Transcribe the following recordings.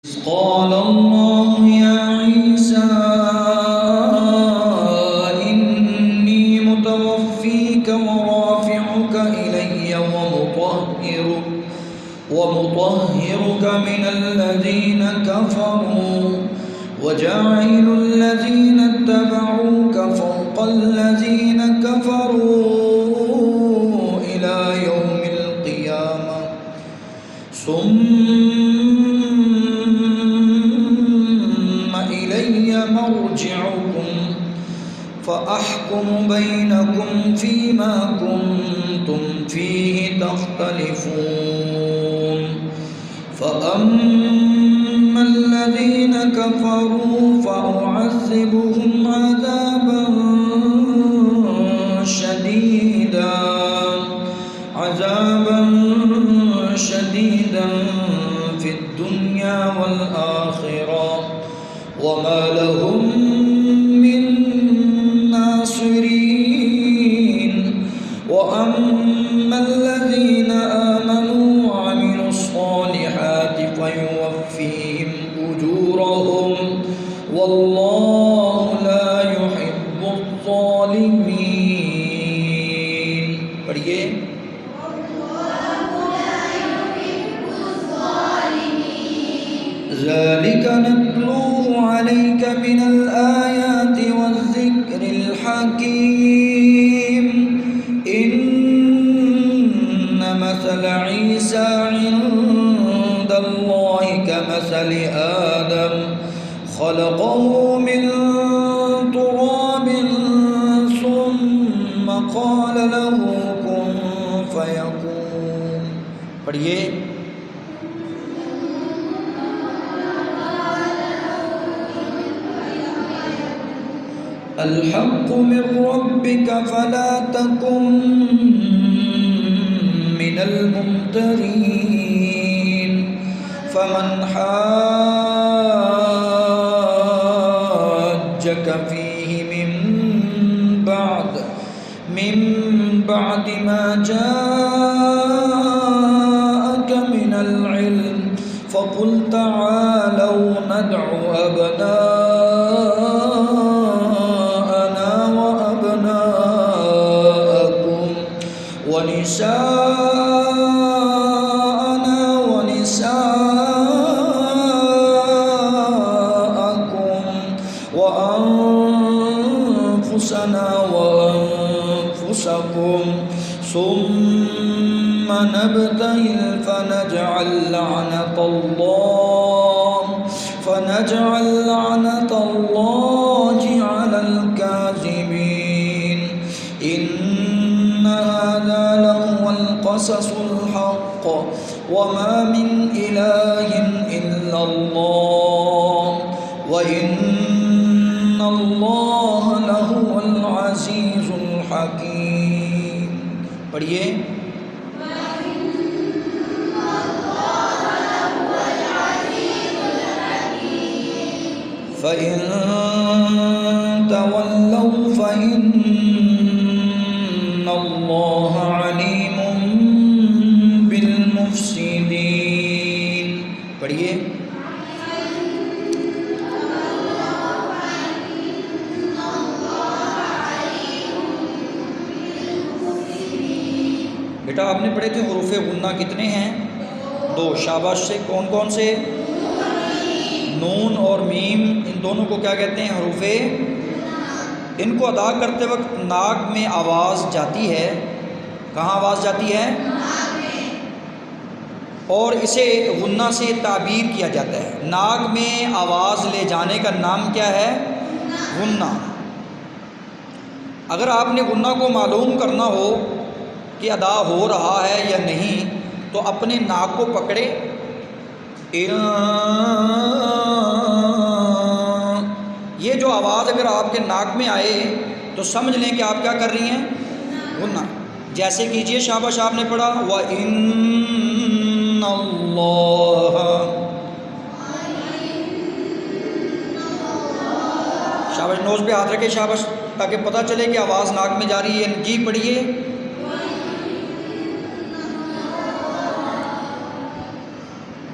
قال الله يا عيسى إني متوفيك ورافعك إلي ومطهرك من الذين كفروا وجاعل الذين اتبعوك فوق الذين كفروا إلى يوم القيامة ثم إلي مرجعكم فأحكم بينكم فيما كنتم فيه تختلفون فأما الذين كفروا فأعذبهم عذابا شديدا في الدنيا والآخرة وما لهم من ناصرين وأما الذين آمنوا وعملوا الصالحات فيوفيهم أجورهم والله لا يحب الظالمين. پڑھیے ذلك نتلوه عليك من الآيات والذكر الحكيم إن مثل عيسى عند الله كمثل آدم خلقه من تراب ثم قال له كن فيكون. پڑھیے الحق من ربك فلا تكن من الممترين فمن حاجك فيه من بعد ما جاءك من العلم فقل تعالوا ندع أبناءنا وأبناءكم ونساءنا ونساءكم وأنفسنا وأنفسكم ثم نبتهل فنجعل لعنة الله على الكاذبين إن هذا لهو القصص الحق وما من إله إلا الله وإن الله لهو العزيز الحكيم. پڑھیے فإن تولوا فإن الله عليم بالمفسدين. پڑھیے بیٹا آپ نے پڑھے تھے حروف غنہ کتنے ہیں؟ 2. شاباش سے. کون کون سے؟ نون اور میم، ان دونوں کو کیا کہتے ہیں؟ حروف. ان کو ادا کرتے وقت ناک میں آواز جاتی ہے. کہاں آواز جاتی ہے؟ اور اسے غنہ سے تعبیر کیا جاتا ہے. ناک میں آواز لے جانے کا نام کیا ہے؟ غنہ. اگر آپ نے غنہ کو معلوم کرنا ہو کہ ادا ہو رہا ہے یا نہیں تو اپنے ناک کو پکڑے، یہ جو آواز اگر آپ کے ناک میں آئے تو سمجھ لیں کہ آپ کیا کر رہی ہیں؟ غنہ. جیسے کیجئے شاباش آپ نے پڑھا وَإِنَّ اللَّهَ. شاباش نوز پہ ہاتھ رکھے شاباش تاکہ پتہ چلے کہ آواز ناک میں جا رہی ہے. جی پڑھیے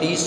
30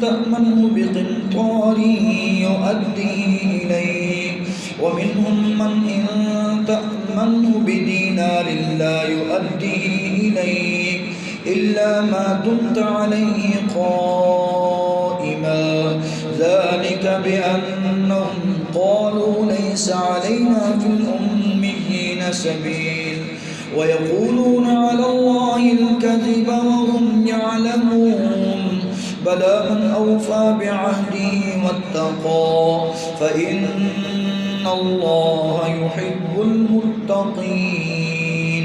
تأمنه بقنطار يؤديه إليك ومنهم من إن تأمنه بدينار لا يؤديه إليك إلا ما دمت عليه قائما ذلك بأنهم قالوا ليس علينا في الأميين سبيل ويقولون على الله الكذب وهم يعلمون بلى من أوفى بعهده واتقى فإن الله يحب المتقين.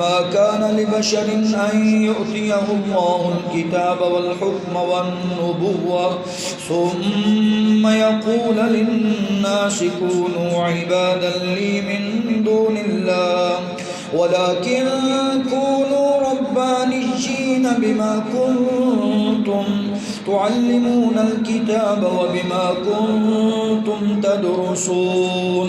ما كان لبشر أن يؤتيه الله الكتاب والحكم والنبوة ثم يقول للناس كونوا عبادا لي من دون الله ولكن كونوا ربانيين بما كنتم تعلمون الكتاب وبما كنتم تدرسون।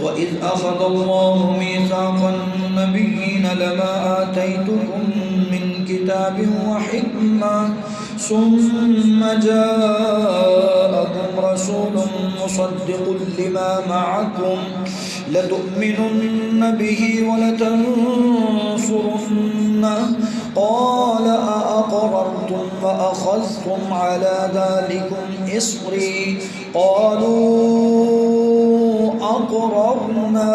وإذ أخذ الله ميثاق النبيين لما آتيتكم من كتاب وحكمة ثم جاءكم رسول مصدق لما معكم لتؤمنن به ولتنصرنه قال أأقررتم وأخذتم على ذلكم إصري قالوا أقررنا।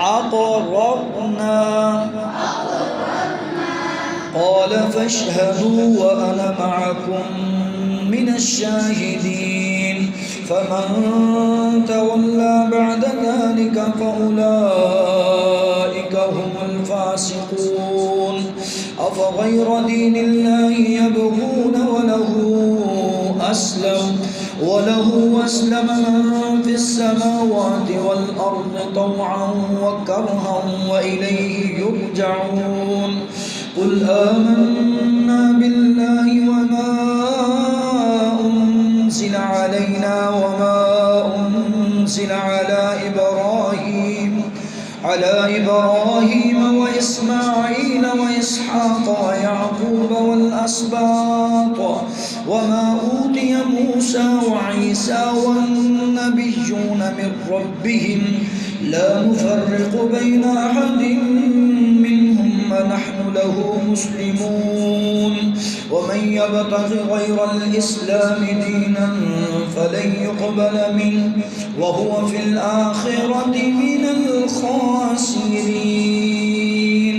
أقررنا قال فاشهدوا وأنا معكم من الشاهدين فمن تولى بعد ذلك فأولئك هم الفاسقون। أفغير دين الله يبغون وله أسلم من في السماوات والأرض طوعا وكرها وإليه يرجعون। قل آمنا بالله وما أنزل علينا وما أنزل على إبراهيم وإسماعيل وإسحاق ويعقوب والأسباط وما أوتي موسى وعيسى والنبيون من ربهم لا نفرق بين أحد منهم ونحن له مسلمون। ومن يبتغ غير الإسلام دينا فلن يقبل منه وهو في الآخرة من الخاسرين।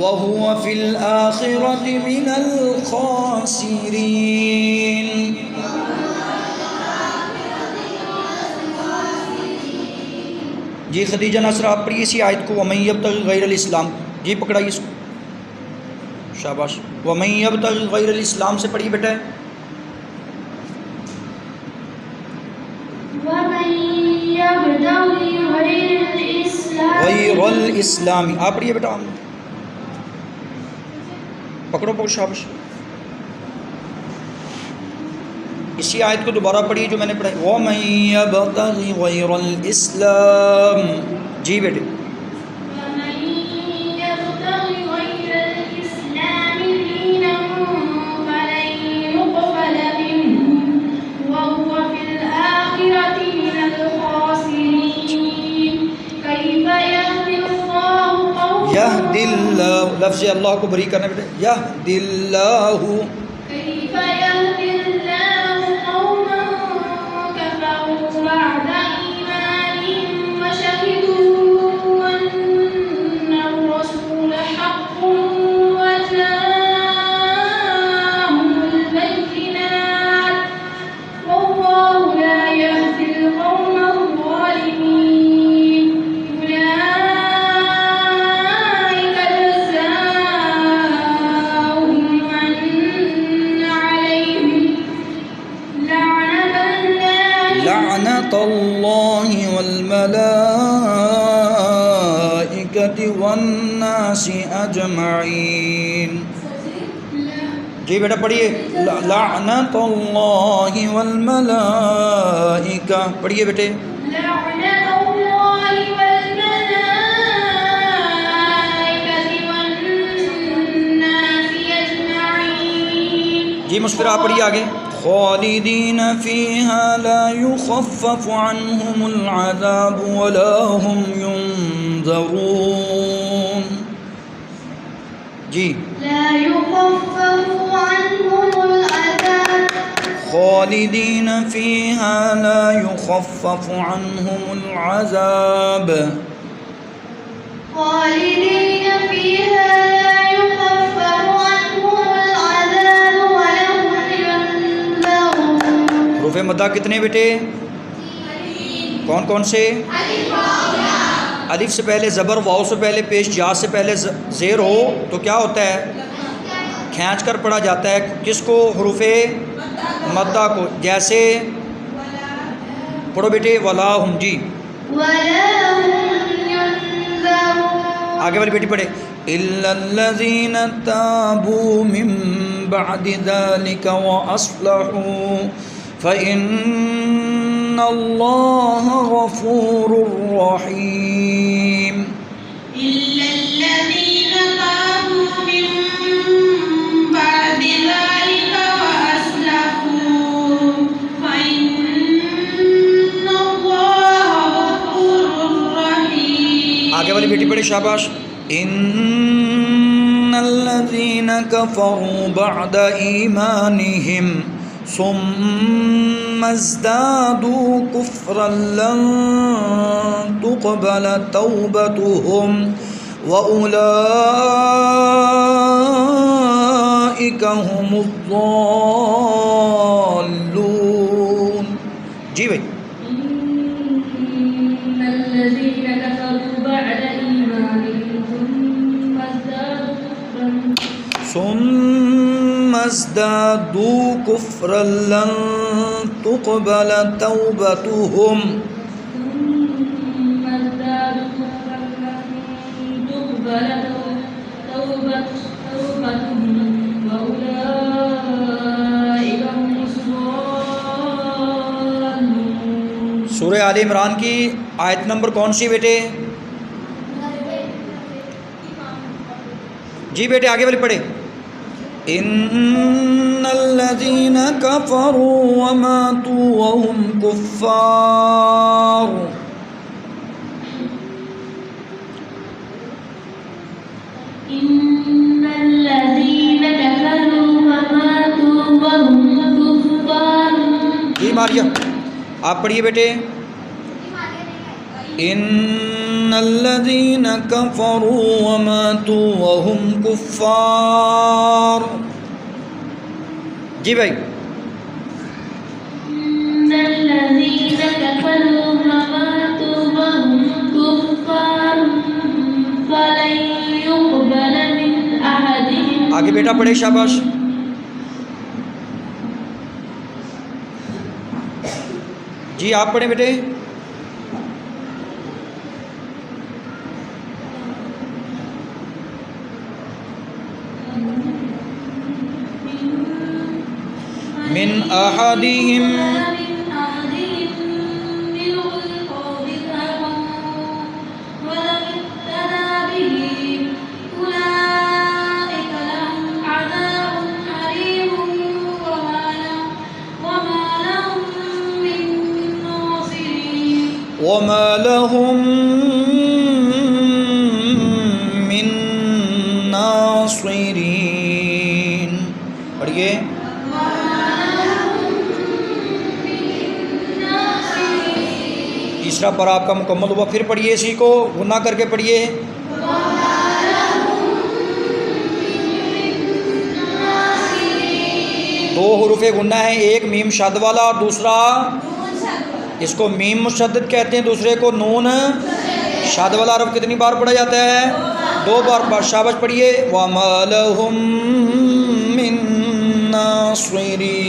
وَهُوَ فِي الْآخِرَةِ مِنَ الْخَاسِرِينَ. جی خدیجہ ناصر آپ پڑھیے اسی آیت کو. وَمَن يَبْتَغِ غَيْرَ الْإِسْلَامِ. جی پکڑائیے اس کو. شاباش. وَمَن يَبْتَغِ غَيْرَ الْإِسْلَامِ سے پڑھیے بیٹا. غیر الاسلام. آپ پڑھیے بیٹا. پکڑو پکڑو. شاباش. اسی آیت کو دوبارہ پڑھیے جو میں نے پڑھائی. وَمَن يَبْتَغِ غَيْرَ الْإِسْلَامِ. جی بیٹے. یہدی اللہ. لفظ اللہ کو بری کرنا بیٹے. یہدی اللہ. لعنت اللہ والملائکۃ والناس اجمعین. جی بیٹا پڑھیے. لعنت اللہ والملائکہ. پڑھیے بیٹے. جی مسکرا پڑھیے آگے. خالدین فیہا لا یخفف عنہم العذاب ولا هم ینظرون. جی. لا یخفف عنہم العذاب. خالدین فیہا لا یخفف عنہم العذاب. خالدین فیہا لا یخفف عنہم العذاب ولهم ينظرون. حروف مدہ کتنے بیٹے؟ کون کون سے؟ الف سے پہلے زبر، واو سے پہلے پیش، جا سے پہلے زیر ہو تو کیا ہوتا ہے؟ کھینچ کر پڑھا جاتا ہے. کس کو؟ حروف مدہ کو. جیسے پڑھو بیٹے. وَلَاهُمْ. جی. آگے والی بیٹی پڑھے. إِلَّا الَّذِينَ تَابُوا مِن بَعْدِ ذَلِكَ وَأَصْلَحُوا فَإِنَّ اللَّهَ غَفُورٌ رَّحِيمٌ. إِلَّا الَّذِينَ تَابُوا مِن بَعْدِ ذَلِكَ وَأَصْلَحُوا فَإِنَّ اللَّهَ غَفُورٌ رَّحِيمٌ. آگے والی بیٹی پڑھے. شاباش. إِنَّ الَّذِينَ كَفَرُوا بَعْدَ إِيمَانِهِمْ ثُمَّ ازْدَادُوا كُفْرًا لَّن تُقْبَلَ تَوْبَتُهُمْ وَأُولَٰئِكَ هُمُ الضَّالُّونَ. جی بھائی. إِنَّ الَّذِينَ كَفَرُوا بَعْدَ إِيمَانِهِمْ ثُمَّ ازْدَادُوا كُفْرًا لَّن تُقْبَلَ تَوْبَتُهُمْ وَأُولَٰئِكَ هُمُ الضَّالُّونَ. سورہ آل عمران کی آیت نمبر کون سی بیٹے؟ جی بیٹے آگے والی پڑھے. ان الذين كفروا وماتوا وهم كفار. ان الذين كفروا وماتوا وهم كفار. جی ماریا آپ پڑھیے بیٹے. ان الذين كفروا وماتوا وهم كفار. جی بھائی. إن الذين كفروا وماتوا وهم كفار فلن يقبل من أحدهم. آگے بیٹا پڑھے شاباش. جی آپ پڑھیں بیٹے. من أحدهم وما لهم من ناصرين. پڑھیے. تیسرا پر آپ کا مکمل ہوا. پھر پڑھیے اسی کو غنہ کر کے پڑھیے. دو حروف غنہ ہیں, ایک میم شد والا اور دوسرا اس کو میم مشدد کہتے ہیں, دوسرے کو نون شد والا. حرف کتنی بار پڑھا جاتا ہے؟ 2 بار. شاباش پڑھیے. وَمَا لَهُم مِّن نَاصِرِينَ.